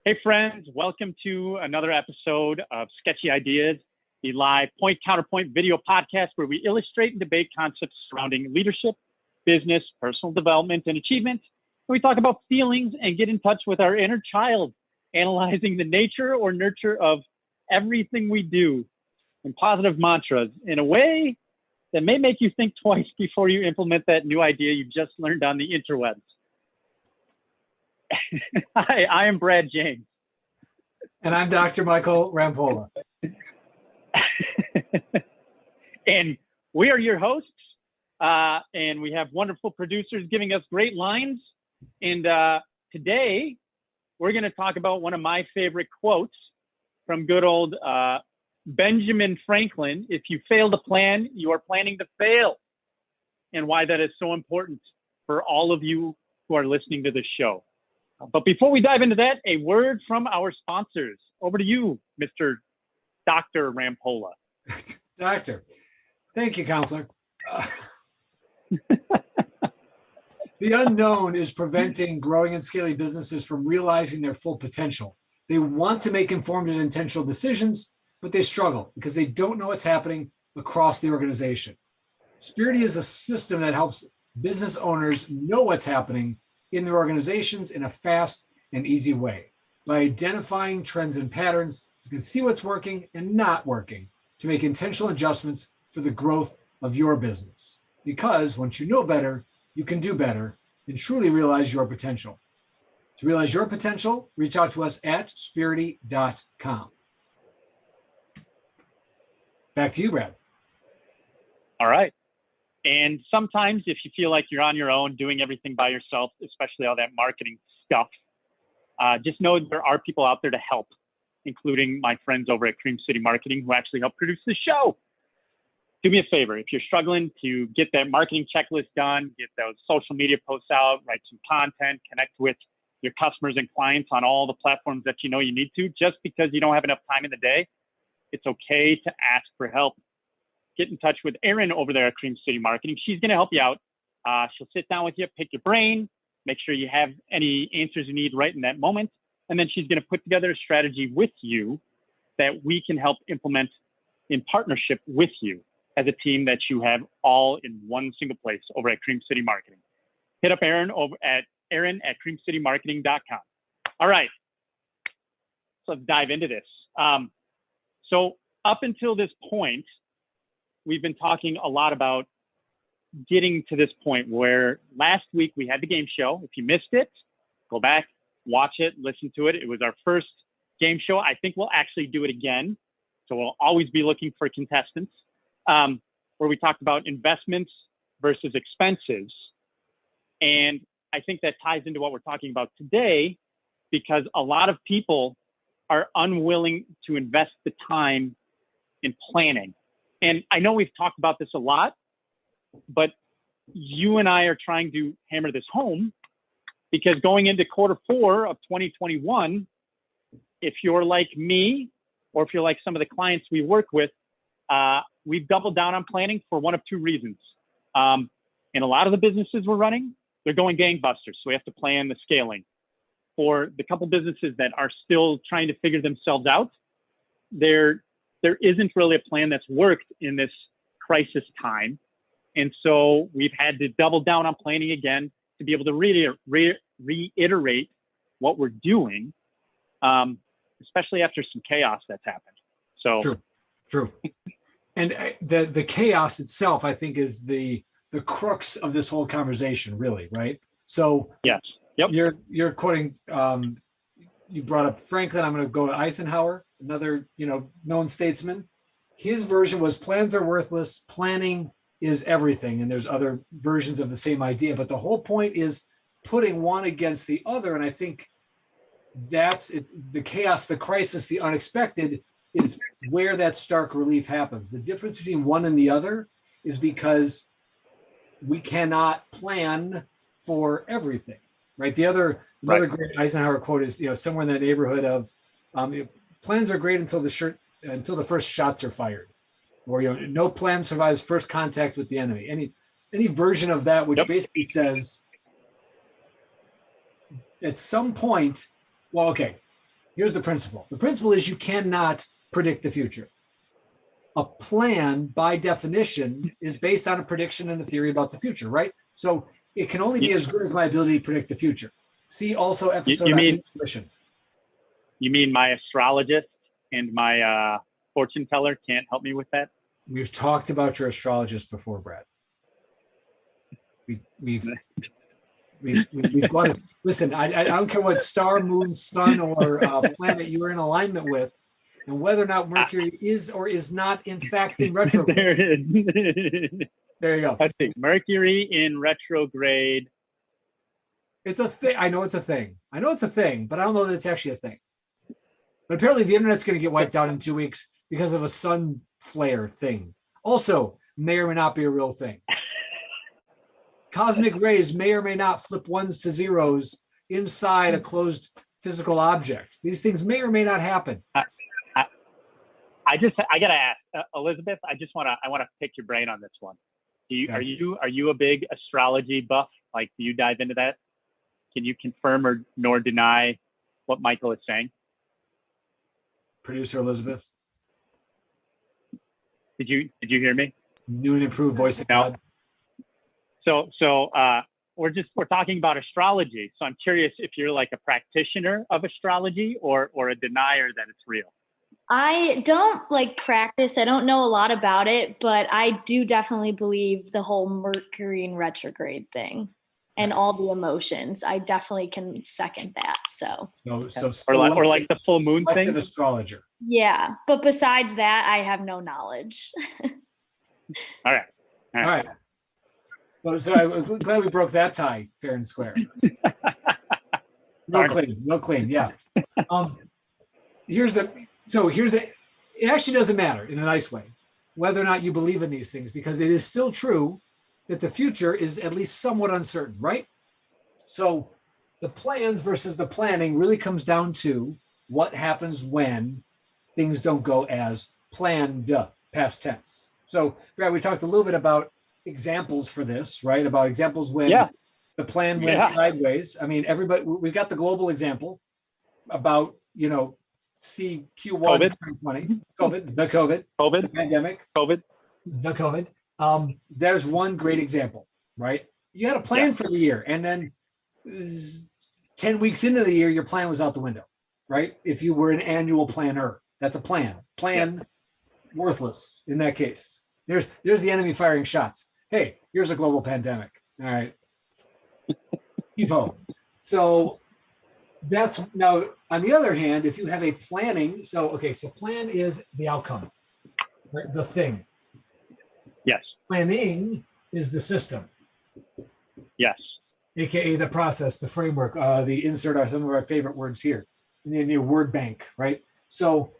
Hey friends, welcome to another episode of Sketchy Ideas, the live point counterpoint video podcast where we illustrate and debate concepts surrounding leadership, business, personal development, and achievement. And we talk about feelings and get in touch with our inner child, analyzing the nature or nurture of everything we do and positive mantras in a way that may make you think twice before you implement that new idea you just learned on the interwebs. Hi, I am Brad James. And I'm Dr. Michael Rampolla. And we are your hosts. And we have wonderful producers giving us great lines. And today, we're going to talk about one of my favorite quotes from good old Benjamin Franklin. If you fail to plan, you are planning to fail. And why that is so important for all of you who are listening to this show. But before we dive into that, a word from our sponsors. Over to you, Mr. Dr. Rampolla. Doctor. Thank you, counselor. The unknown is preventing growing and scaling businesses from realizing their full potential. They want to make informed and intentional decisions, but they struggle because they don't know what's happening across the organization. Spirity is a system that helps business owners know what's happening in their organizations in a fast and easy way. By identifying trends and patterns, you can see what's working and not working to make intentional adjustments for the growth of your business. Because once you know better, you can do better and truly realize your potential. To realize your potential, reach out to us at spirity.com. Back to you, Brad. All right. And sometimes if you feel like you're on your own doing everything by yourself, especially all that marketing stuff, just know there are people out there to help, including my friends over at Cream City Marketing who actually help produce the show. Do me a favor. If you're struggling to get that marketing checklist done, get those social media posts out, write some content, connect with your customers and clients on all the platforms that you know you need to, just because you don't have enough time in the day, it's okay to ask for help. Get in touch with Erin over there at Cream City Marketing. She's going to help you out. She'll sit down with you, pick your brain, make sure you have any answers you need right in that moment. And then she's going to put together a strategy with you that we can help implement in partnership with you as a team that you have all in one single place over at Cream City Marketing. Hit up Erin over at creamcitymarketing.com. All right. So let's dive into this. So up until this point, we've been talking a lot about getting to this point where last week we had the game show. If you missed it, go back, watch it, listen to it. It was our first game show. I think we'll actually do it again. So we'll always be looking for contestants where we talked about investments versus expenses. And I think that ties into what we're talking about today because a lot of people are unwilling to invest the time in planning. And I know we've talked about this a lot, but you and I are trying to hammer this home because going into quarter 4 of 2021, if you're like me, or if you're like some of the clients we work with, we've doubled down on planning for one of two reasons. In a lot of the businesses we're running, they're going gangbusters. So we have to plan the scaling. For the couple businesses that are still trying to figure themselves out, there isn't really a plan that's worked in this crisis time. And so we've had to double down on planning again to be able to reiterate what we're doing, especially after some chaos that's happened. So True. And the chaos itself, I think, is the crux of this whole conversation, really, right? So yes. Yep. You're quoting, you brought up Franklin. I'm going to go to Eisenhower, another, known statesman. His version was plans are worthless. Planning is everything. And there's other versions of the same idea, but the whole point is putting one against the other. And I think it's the chaos, the crisis, the unexpected is where that stark relief happens. The difference between one and the other is because we cannot plan for everything, right? Another great Eisenhower quote is, somewhere in that neighborhood of plans are great until the first shots are fired, or no plan survives first contact with the enemy. Any version of that, which basically says at some point, well, okay, Here's the principle. The principle is you cannot predict the future. A plan, by definition, is based on a prediction and a theory about the future, right? So it can only be as good as my ability to predict the future. See also episode you on mean intuition. you mean my astrologist and my fortune teller can't help me with that? We've talked about your astrologist before, Brad. We've gone. Listen, I don't care what star, moon, sun, or planet you are in alignment with, and whether or not Mercury is or is not in fact in retrograde. There it is. There you go. Let's see. Mercury in retrograde. It's a thing. I know it's a thing. I know it's a thing, but I don't know that it's actually a thing. But apparently the internet's going to get wiped out in 2 weeks because of a sun flare thing. Also, may or may not be a real thing. Cosmic rays may or may not flip ones to zeros inside a closed physical object. These things may or may not happen. I gotta ask, Elizabeth. I want to pick your brain on this one. Okay. Are you a big astrology buff? Like, do you dive into that? Can you confirm or nor deny what Michael is saying? Producer Elizabeth, Did you hear me? new and improved voice of No. God. So we're talking about astrology. So I'm curious if you're like a practitioner of astrology or a denier that it's real. I don't like practice. I don't know a lot about it, but I do definitely believe the whole Mercury in retrograde thing and all the emotions. I definitely can second that. So Or like the full moon selective thing. astrologer. yeah, but besides that, I have no knowledge. All right. All right. Well, so I'm glad we broke that tie fair and square. No claim. Yeah. Here's the. It actually doesn't matter in a nice way whether or not you believe in these things, because it is still true that the future is at least somewhat uncertain, right? So the plans versus the planning really comes down to what happens when things don't go as planned, past tense. So, Brad, we talked a little bit about examples for this, right? About examples when the plan went sideways. I mean, we've got the global example about, see Q1 2020, the COVID pandemic, the COVID. There's one great example, right? You had a plan for the year, and then 10 weeks into the year, your plan was out the window, right? If you were an annual planner, that's a plan. Worthless in that case. There's the enemy firing shots. Hey, here's a global pandemic. All right. Evo. So that's now, on the other hand, if you have a planning, so plan is the outcome, right? The thing. Yes. Planning is the system. Yes. AKA the process, the framework, the insert are some of our favorite words here in your word bank, right? So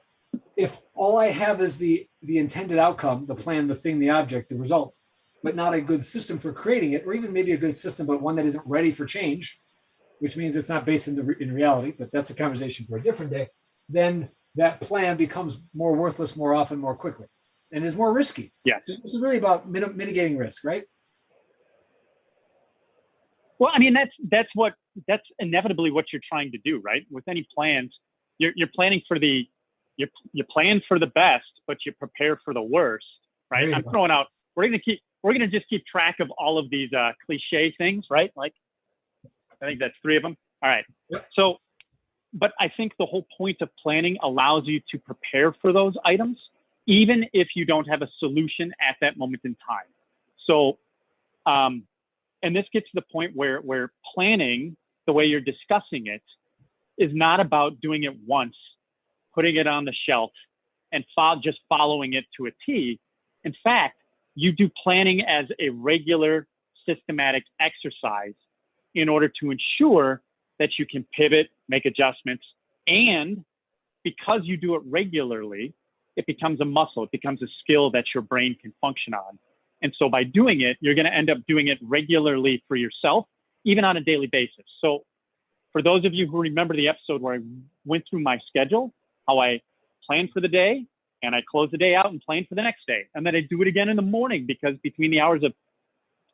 if all I have is the intended outcome, the plan, the thing, the object, the result, but not a good system for creating it, or even maybe a good system, but one that isn't ready for change, which means it's not based in reality, but that's a conversation for a different day, then that plan becomes more worthless more often, more quickly, and is more risky. Yes. This is really about mitigating risk, right? Well, I mean, that's inevitably what you're trying to do, right? With any plans, you're planning for you plan for the best, but you prepare for the worst, right? I'm throwing out. We're gonna just keep track of all of these cliche things, right? Like, I think that's 3 of them. All right. Yep. So, but I think the whole point of planning allows you to prepare for those items, even if you don't have a solution at that moment in time. So, and this gets to the point where planning, the way you're discussing it, is not about doing it once, putting it on the shelf, and just following it to a T. In fact, you do planning as a regular, systematic exercise in order to ensure that you can pivot, make adjustments, and because you do it regularly, it becomes a muscle, it becomes a skill that your brain can function on. And so by doing it, you're going to end up doing it regularly for yourself, even on a daily basis. So for those of you who remember the episode where I went through my schedule, how I plan for the day and I close the day out and plan for the next day. And then I do it again in the morning, because between the hours of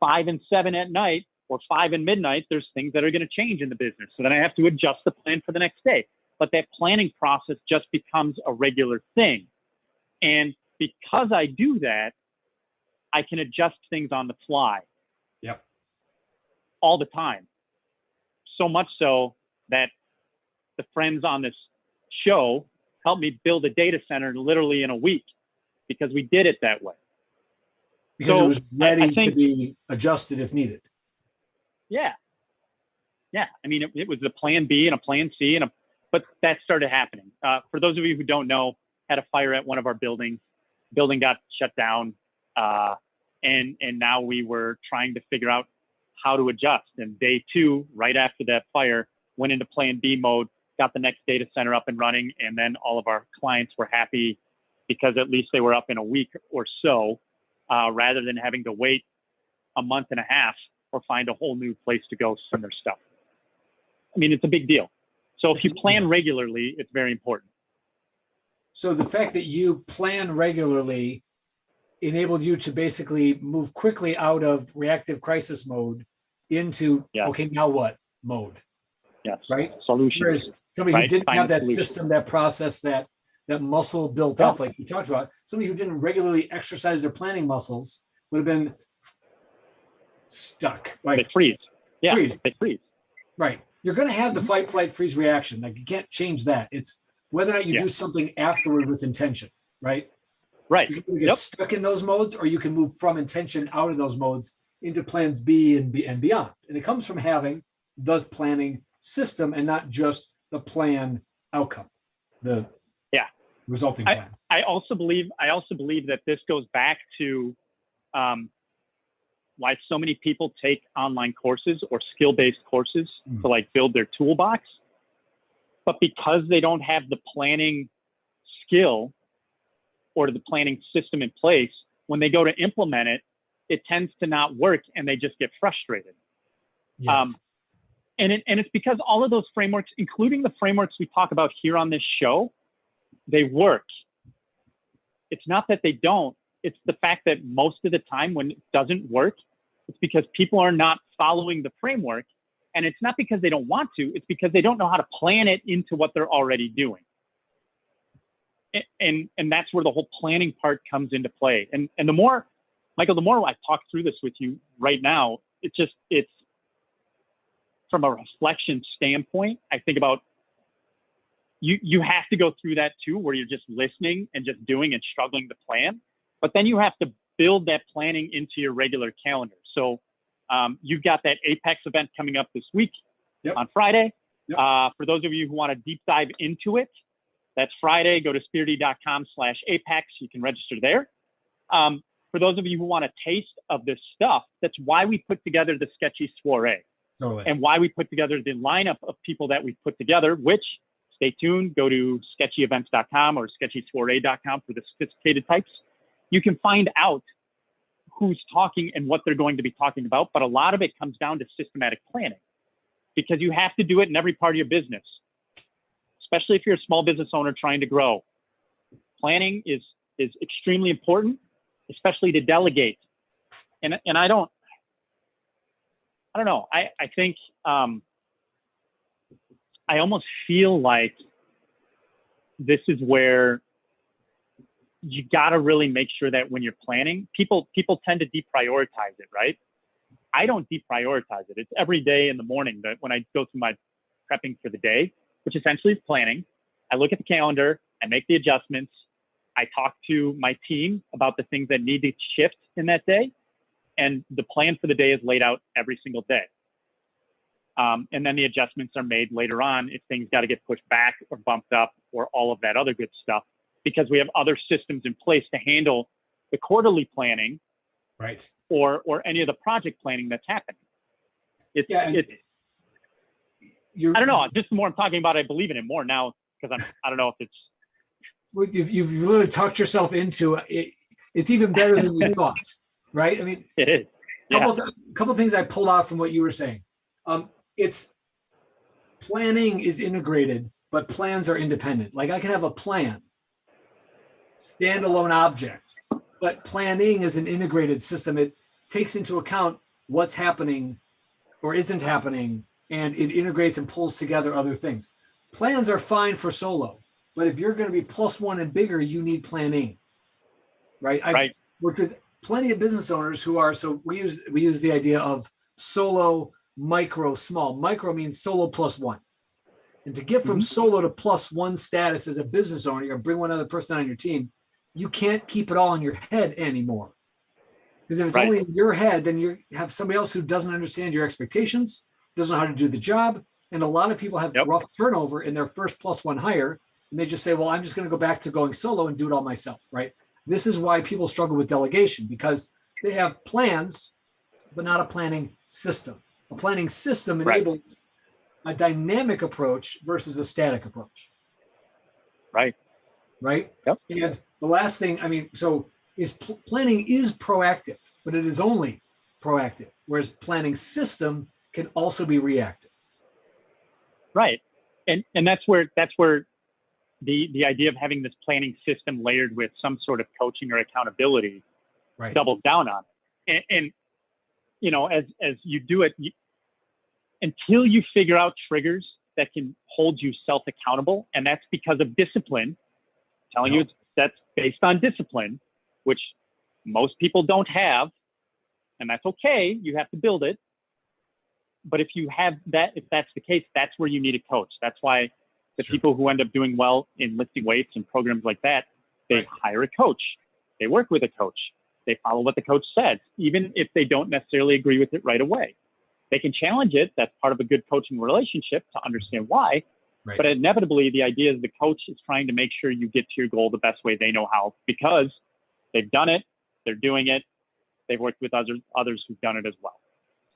5 and 7 at night or 5 and midnight, there's things that are going to change in the business. So then I have to adjust the plan for the next day. but that planning process just becomes a regular thing. And because I do that, I can adjust things on the fly. Yep. All the time. So much so that the friends on this show helped me build a data center literally in a week because we did it that way. Because So it was ready I think, to be adjusted if needed. Yeah. Yeah. I mean, it was a plan B and a plan C, but that started happening. For those of you who don't know, had a fire at one of our buildings. Building got shut down. And now we were trying to figure out how to adjust. And day 2, right after that fire, went into plan B mode, got the next data center up and running. And then all of our clients were happy because at least they were up in a week or so, rather than having to wait a month and a half or find a whole new place to go send their stuff. I mean, it's a big deal. So if you plan regularly, it's very important. So the fact that you plan regularly enabled you to basically move quickly out of reactive crisis mode into, okay, now what mode? Yes. Right? Solutions. Whereas somebody right? who didn't Find have that solutions. system, that process, that muscle built up, like you talked about, somebody who didn't regularly exercise their planning muscles would have been stuck. Like they freeze. Yeah, freeze. they freeze. Right. You're going to have the fight, flight, freeze reaction. Like you can't change that. It's whether or not you do something afterward with intention, right? Right. You can get stuck in those modes, or you can move from intention out of those modes into plans B and beyond. And it comes from having the planning system and not just the plan outcome, the resulting plan. I also believe that this goes back to why so many people take online courses or skill-based courses to like build their toolbox. But because they don't have the planning skill or the planning system in place, when they go to implement it, it tends to not work and they just get frustrated. Yes. And it's because all of those frameworks, including the frameworks we talk about here on this show, they work. It's not that they don't. It's the fact that most of the time when it doesn't work, it's because people are not following the framework. And it's not because they don't want to, it's because they don't know how to plan it into what they're already doing. And that's where the whole planning part comes into play. And the more, Michael, the more I talk through this with you right now, it's from a reflection standpoint, I think about you have to go through that too, where you're just listening and just doing and struggling to plan. But then you have to build that planning into your regular calendar. So you've got that Apex event coming up this week on Friday. For those of you who want to deep dive into it, that's Friday. Go to spirity.com/Apex. You can register there. For those of you who want a taste of this stuff, that's why we put together the Sketchy Soiree. Totally. And why we put together the lineup of people that we've put together, which, stay tuned, go to sketchyevents.com or sketchysoiree.com for the sophisticated types. You can find out who's talking and what they're going to be talking about, but a lot of it comes down to systematic planning because you have to do it in every part of your business, especially if you're a small business owner trying to grow. Planning is extremely important, especially to delegate. And I don't know. I think I almost feel like this is where you got to really make sure that when you're planning, people tend to deprioritize it, right? I don't deprioritize it. It's every day in the morning that when I go through my prepping for the day, which essentially is planning, I look at the calendar, I make the adjustments, I talk to my team about the things that need to shift in that day, and the plan for the day is laid out every single day. And then the adjustments are made later on if things got to get pushed back or bumped up or all of that other good stuff, because we have other systems in place to handle the quarterly planning, right? Or any of the project planning that's happening. I don't know. Just the more I'm talking about, I believe in it more now because I don't know if it's. You've really talked yourself into it. It's even better than you thought, right? I mean, it is. Couple of things I pulled out from what you were saying. It's planning is integrated, but plans are independent. Like I can have a plan, standalone object, but planning is an integrated system. It takes into account what's happening or isn't happening, and it integrates and pulls together other things. plans are fine for solo, but if you're going to be +1 and bigger, you need planning, right? I've worked with plenty of business owners who are, so we use the idea of solo, micro, small. Micro means solo +1. And to get from solo to +1 status as a business owner, you're going to bring one other person on your team. You can't keep it all in your head anymore. Because if it's only in your head, then you have somebody else who doesn't understand your expectations, doesn't know how to do the job. And a lot of people have rough turnover in their first +1 hire. And they just say, well, I'm just going to go back to going solo and do it all myself, right? This is why people struggle with delegation, because they have plans, but not a planning system. A planning system enables a dynamic approach versus a static approach. Right? Yep. And the last thing, I mean, so planning is proactive, but it is only proactive, whereas planning system can also be reactive. Right. And that's where the idea of having this planning system layered with some sort of coaching or accountability doubles down on. And you know, as you do it, until you figure out triggers that can hold you self-accountable, and that's because of discipline, telling you that's based on discipline, which most people don't have, and that's okay. You have to build it. But if you have that, if that's the case, that's where you need a coach. That's why the people who end up doing well in lifting weights and programs like that, they hire a coach. They work with a coach. They follow what the coach says, even if they don't necessarily agree with it right away. They can challenge it. That's part of a good coaching relationship to understand why. But inevitably, the idea is the coach is trying to make sure you get to your goal the best way they know how, because they've done it, they're doing it, they've worked with others who've done it as well.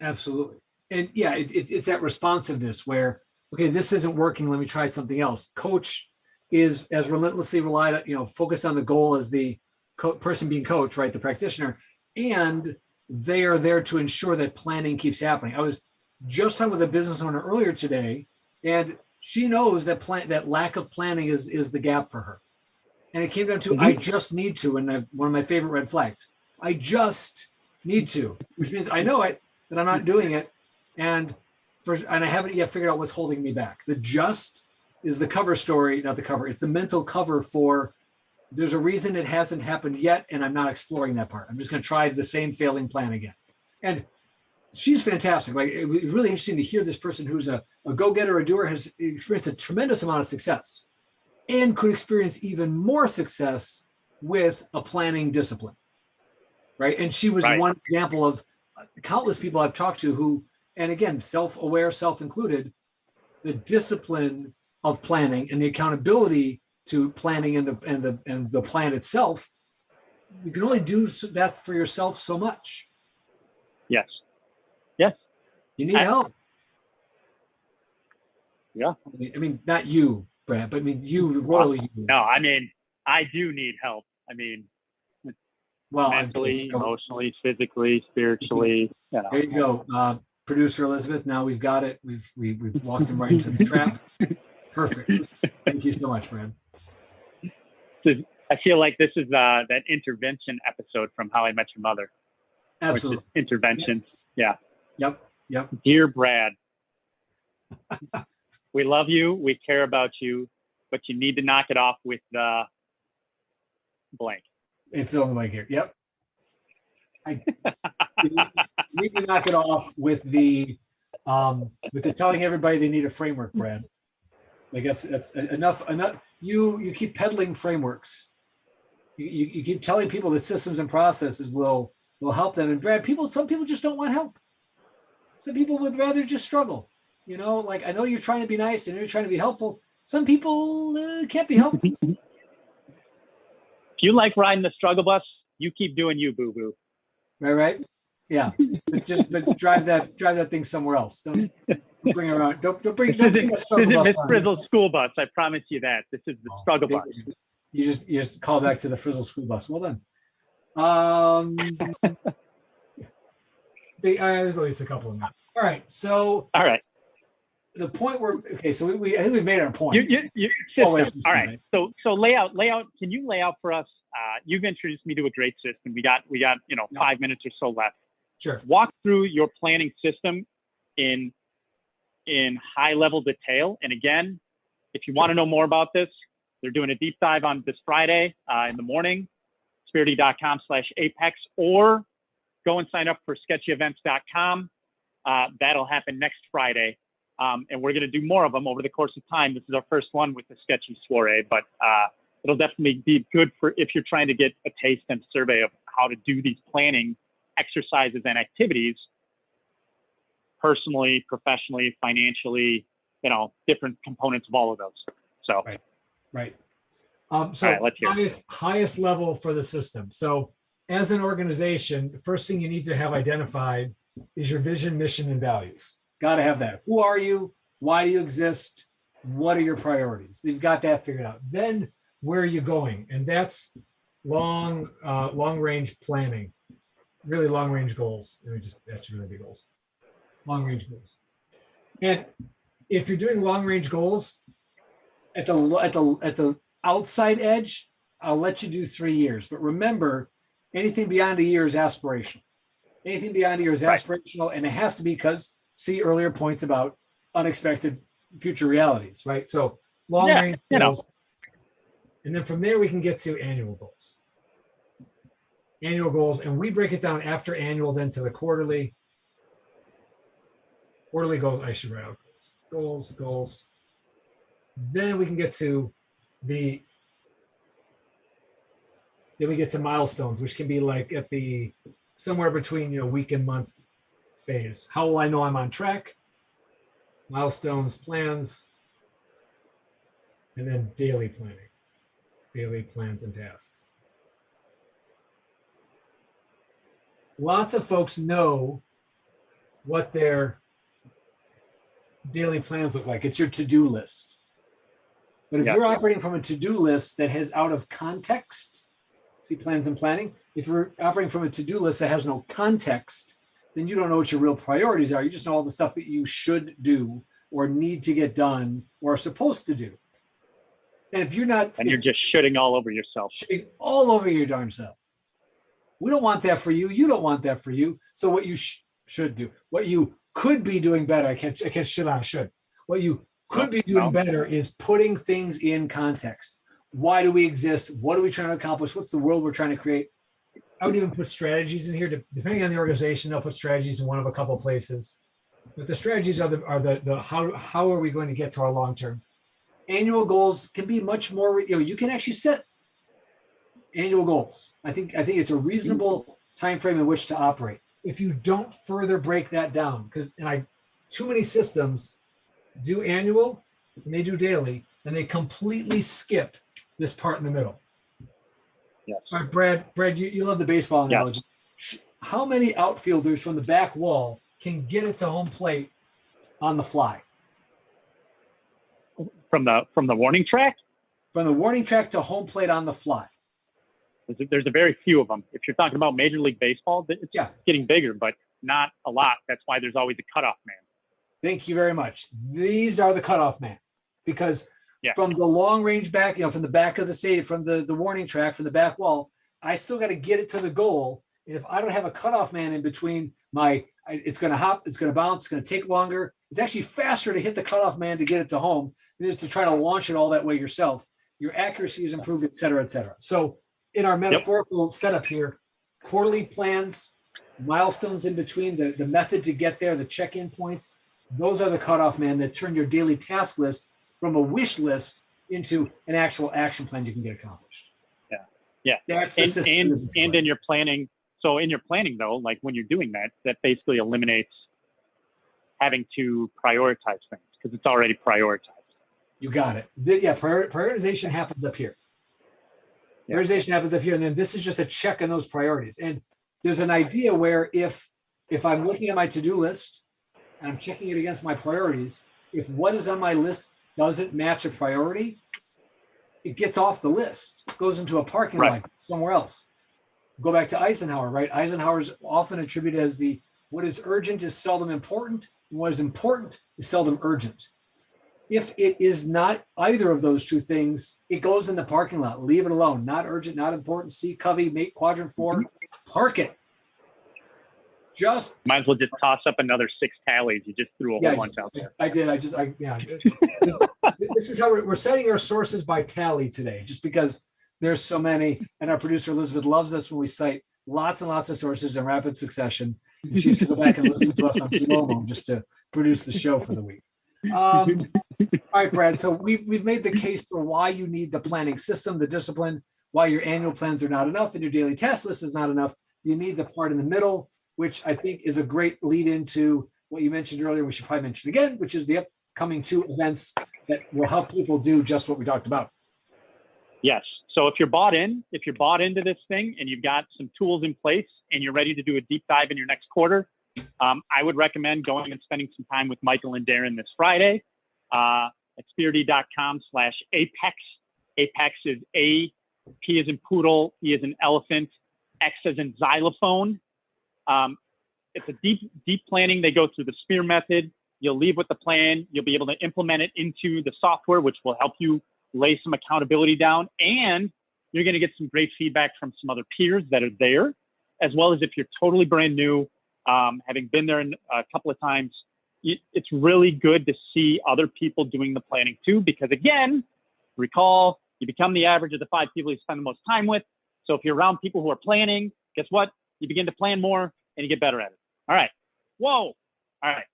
Absolutely. And yeah, it's that responsiveness where, okay, this isn't working, let me try something else. Coach is as relentlessly focused on the goal as the person being coached, right? The practitioner. And they are there to ensure that planning keeps happening. I was just talking with a business owner earlier today, and she knows that that lack of planning is the gap for her. And it came down to, I just need to, and one of my favorite red flags, I just need to, which means I know it, but I'm not doing it. And I haven't yet figured out what's holding me back. The just is the cover story, not the cover. It's the mental cover for, there's a reason it hasn't happened yet, and I'm not exploring that part. I'm just going to try the same failing plan again. And she's fantastic. Like, it was really interesting to hear this person who's a go-getter, a doer, has experienced a tremendous amount of success and could experience even more success with a planning discipline, right? And she was one example of countless people I've talked to who, and again, self-aware, self-included, the discipline of planning and the accountability to planning and the plan itself, you can only do that for yourself so much. Yes. You need help. Yeah. I mean, not you, Brad, but I mean, you, royally. No, I mean, I do need help. I mean, mentally, emotionally, physically, spiritually. You know. There you go. Producer Elizabeth, now we've got it. We've walked him right into the trap. Perfect. Thank you so much, Brad. I feel like this is that intervention episode from How I Met Your Mother. Absolutely. Interventions. Yeah. Yep. Dear Brad, we love you. We care about you, but you need to knock it off with the blank. And fill in the blank here. Yep. You need to knock it off with the telling everybody they need a framework, Brad. Like that's enough. You keep peddling frameworks. You keep telling people that systems and processes will help them. And Brad, some people just don't want help. Some people would rather just struggle. You know, like, I know you're trying to be nice and you're trying to be helpful. Some people can't be helped. If you like riding the struggle bus, you keep doing you, boo boo. Right. Yeah. But drive that thing somewhere else. Don't bring it around. Don't bring a struggle bus. This isn't Frizzle school bus. I promise you that. This is the struggle bus. You just call back to the Frizzle school bus. Well done. There's at least a couple of them. All right. So. All right. The point where, okay, so I think we've made our point. All right. So lay out. Can you lay out for us? You've introduced me to a great system. We got 5 minutes or so left. Sure. Walk through your planning system in high level detail. And again, If you want to know more about this, they're doing a deep dive on this Friday in the morning, spirity.com/apex, or go and sign up for sketchyevents.com. That'll happen next Friday. And we're going to do more of them over the course of time. This is our first one with the Sketchy Soiree, but it'll definitely be good for if you're trying to get a taste and survey of how to do these planning exercises and activities personally, professionally, financially, different components of all of those. So, Right. So all right, let's hear it. highest level for the system. So as an organization, the first thing you need to have identified is your vision, mission, and values. Got to have that. Who are you? Why do you exist? What are your priorities? You've got that figured out. Then where are you going? And that's long range planning, really long range goals. That should really be goals. Long range goals. And if you're doing long range goals at the outside edge, I'll let you do 3 years. But remember, anything beyond a year is aspirational. Anything beyond a year is aspirational, and it has to be because see earlier points about unexpected future realities, right? So long range goals. And then from there we can get to annual goals. Annual goals, and we break it down after annual, then to the quarterly. Quarterly goals, I should write out goals. Then we can get to then we get to milestones, which can be like at the somewhere between week and month phase. How will I know I'm on track? Milestones, plans, and then daily planning, daily plans and tasks. Lots of folks know what their daily plans look like. It's your to-do list. But if you're operating from a to-do list that has out of context, see plans and planning, if you're operating from a to-do list that has no context, then you don't know what your real priorities are. You just know all the stuff that you should do or need to get done or are supposed to do. And if you're not... And you're just shitting all over yourself. Shitting all over your darn self. We don't want that for you. You don't want that for you. So what you should do, what you could be doing better, I can't shit on should. What you could be doing better is putting things in context. Why do we exist? What are we trying to accomplish? What's the world we're trying to create? I would even put strategies in here. Depending on the organization, they'll put strategies in one of a couple places. But the strategies are the how are we going to get to our long term. Annual goals can be much more. You can actually set annual goals. I think it's a reasonable time frame in which to operate. If you don't further break that down, too many systems do annual and they do daily, and they completely skip this part in the middle. Yes. All right, Brad, you love the baseball analogy. Yes. How many outfielders from the back wall can get it to home plate on the fly? From the warning track? From the warning track to home plate on the fly. There's a very few of them. If you're talking about Major League Baseball, it's getting bigger, but not a lot. That's why there's always a cutoff man. Thank you very much. These are the cutoff man, because from the long range back, from the back of the stadium, from the warning track, from the back wall, I still got to get it to the goal. And if I don't have a cutoff man in between it's going to hop, it's going to bounce, it's going to take longer. It's actually faster to hit the cutoff man to get it to home than it is to try to launch it all that way yourself. Your accuracy is improved, et cetera, et cetera. So in our metaphorical setup here, quarterly plans, milestones in between, the method to get there, the check-in points, those are the cutoff man that turn your daily task list from a wish list into an actual action plan you can get accomplished. Yeah. That's the system. And in your planning, so in your planning though, like when you're doing that basically eliminates having to prioritize things because it's already prioritized. You got it. Prioritization happens up here. Prioritization happens up here, and then this is just a check on those priorities. And there's an idea where if I'm looking at my to-do list and I'm checking it against my priorities, if what is on my list doesn't match a priority, it gets off the list, goes into a parking lot somewhere else. Go back to Eisenhower, right? Eisenhower's often attributed as what is urgent is seldom important, and what is important is seldom urgent. If it is not either of those two things, it goes in the parking lot. Leave it alone. Not urgent, not important. See Covey, mate, quadrant 4, park it. Might as well just toss up another 6 tallies. You just threw a whole bunch out there. I did. This this is how we're setting our sources by tally today, just because there's so many. And our producer Elizabeth loves us when we cite lots and lots of sources in rapid succession. And she used to go back and listen to us on slow-mo just to produce the show for the week. All right, Brad. So we've made the case for why you need the planning system, the discipline, why your annual plans are not enough and your daily task list is not enough. You need the part in the middle, which I think is a great lead into what you mentioned earlier. We should probably mention again, which is the upcoming 2 events that will help people do just what we talked about. Yes. So if you're bought into this thing and you've got some tools in place and you're ready to do a deep dive in your next quarter, I would recommend going and spending some time with Michael and Darren this Friday at spirity.com/apex. Apex is A, P as in poodle, E as in elephant, X as in xylophone. It's a deep planning. They go through the SPEAR method. You'll leave with the plan. You'll be able to implement it into the software, which will help you lay some accountability down. And you're going to get some great feedback from some other peers that are there, as well as if you're totally brand new, having been there a couple of times. It's really good to see other people doing the planning too, because again, recall, you become the average of the 5 people you spend the most time with. So if you're around people who are planning, guess what? You begin to plan more and you get better at it. All right. Whoa. All right.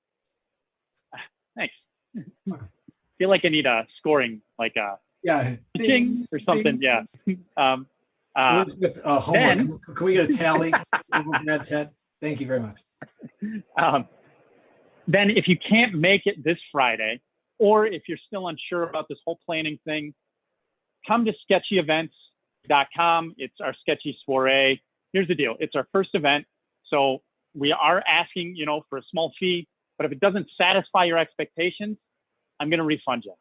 Thanks. Feel like I need a scoring, like a ching or something. Yeah. Elizabeth, homework. Can we get a tally over Brad's head? Thank you very much. Then if you can't make it this Friday, or if you're still unsure about this whole planning thing, come to sketchyevents.com. It's our sketchy soiree. Here's the deal. It's our first event. So we are asking, for a small fee, but if it doesn't satisfy your expectations, I'm going to refund you.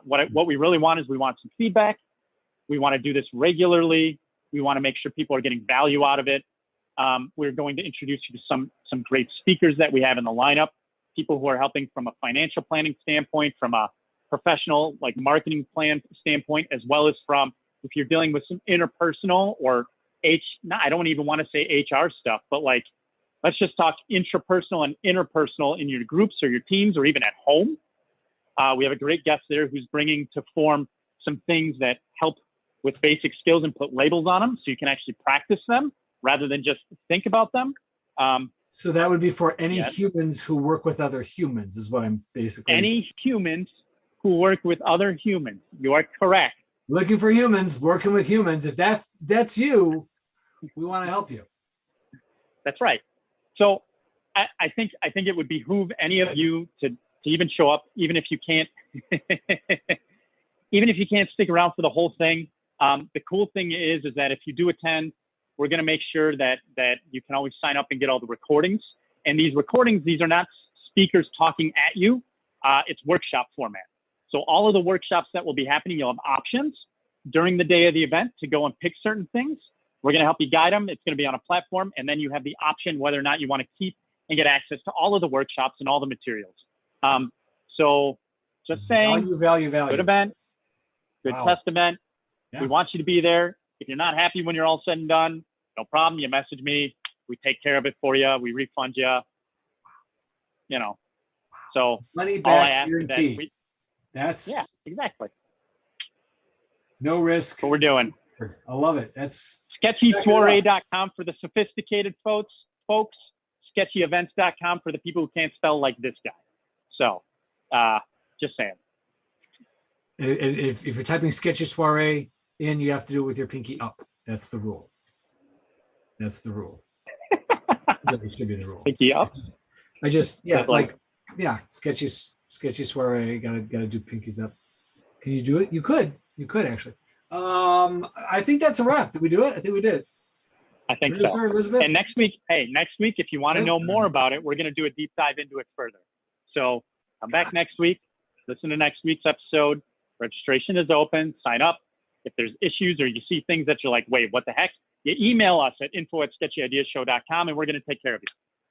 What we really want is we want some feedback. We want to do this regularly. We want to make sure people are getting value out of it. We're going to introduce you to some great speakers that we have in the lineup, people who are helping from a financial planning standpoint, from a professional marketing plan standpoint, as well as from if you're dealing with some interpersonal or I don't even want to say HR stuff, but let's just talk intrapersonal and interpersonal in your groups or your teams or even at home. We have a great guest there who's bringing to form some things that help with basic skills and put labels on them so you can actually practice them rather than just think about them. So that would be for any humans who work with other humans is what I'm basically. Any humans who work with other humans. You are correct. Looking for humans, working with humans. If that's you, we want to help you. That's right. So I think it would behoove any of you to even show up, even if you can't, stick around for the whole thing. The cool thing is that if you do attend, we're going to make sure that you can always sign up and get all the recordings. And these recordings, these are not speakers talking at you. It's workshop format. So all of the workshops that will be happening, you'll have options during the day of the event to go and pick certain things. We're going to help you guide them. It's going to be on a platform. And then you have the option whether or not you want to keep and get access to all of the workshops and all the materials. So just saying, value. Good event, good test event. Yeah. We want you to be there. If you're not happy when you're all said and done, no problem. You message me. We take care of it for you. We refund you. So money back guarantee. Yeah, exactly. No risk. What we're doing. I love it. That's sketchysoiree.com for the sophisticated folks. Sketchyevents.com for the people who can't spell like this guy. So, just saying. If you're typing Sketchy Soiree in, you have to do it with your pinky up. That's the rule. That should be the rule. Pinky up? Sketchy Soiree, gotta do pinkies up. Can you do it? You could actually. I think that's a wrap. Did we do it? I think we did. I think so. Elizabeth? And next week, if you want to know more about it, we're going to do a deep dive into it further. So come back next week, listen to next week's episode. Registration is open. Sign up. If there's issues or you see things that you're like, wait, what the heck? You email us at info@sketchyideashow.com and we're going to take care of you.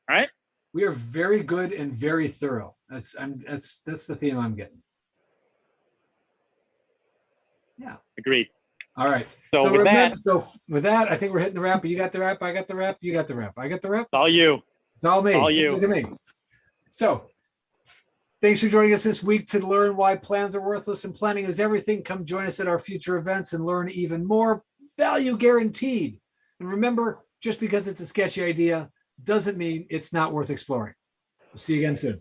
All right? We are very good and very thorough. That's the theme I'm getting. Yeah. Agreed. All right. So with that, I think we're hitting the wrap. You got the wrap. I got the wrap. You got the wrap. I got the wrap. It's all you. It's all me. All you. Look at me. So Thanks for joining us this week to learn why plans are worthless and planning is everything. Come join us at our future events and learn even more. Value guaranteed. And remember, just because it's a sketchy idea doesn't mean it's not worth exploring. We'll see you again soon.